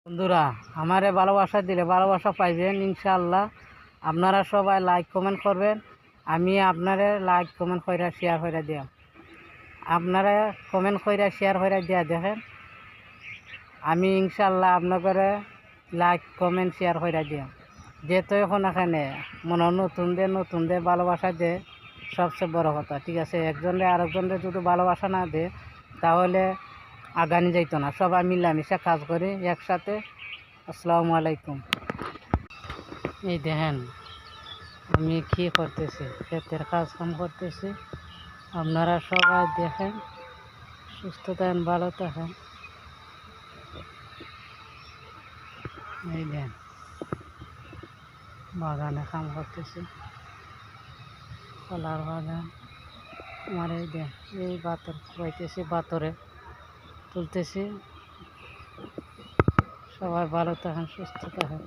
বন্ধুরা, আমারে ভালোবাসা দিলে ভালোবাসা পাইবেন ইনশাআল্লাহ। আপনারা সবাই লাইক কমেন্ট করবেন। আমি আপনারে লাইক কমেন্ট কইরা শেয়ার কইরা দিয়াম। আপনারা কমেন্ট কইরা শেয়ার কইরা দিয়া দেখেন, আমি ইনশাআল্লাহ আপনাদের লাইক কমেন্ট শেয়ার কইরা দিয়াম। যেহেতু এখন এখানে মনে নতুনদের ভালোবাসা দে সবচেয়ে বড় কথা, ঠিক আছে। একজনের আরেকজনের যদি ভালোবাসা না দে তাহলে আগানি যাইতো না। সবাই মিলামিশা কাজ করি একসাথে। আসসালামু আলাইকুম। এই দেখেন আমি কি করতেছি, ক্ষেতের কাজ কাম করতেছি। আপনারা সবাই দেখেন, সুস্থ থাকেন, ভালো থাকেন। এই দেখেন বাগানে কাম করতেছি, কলার বাগান। আমার এই দেন এই বাতর খুয়াইতেছি, বাতরে তুলতেছি। সবাই ভালো থাকেন, সুস্থ থাকেন।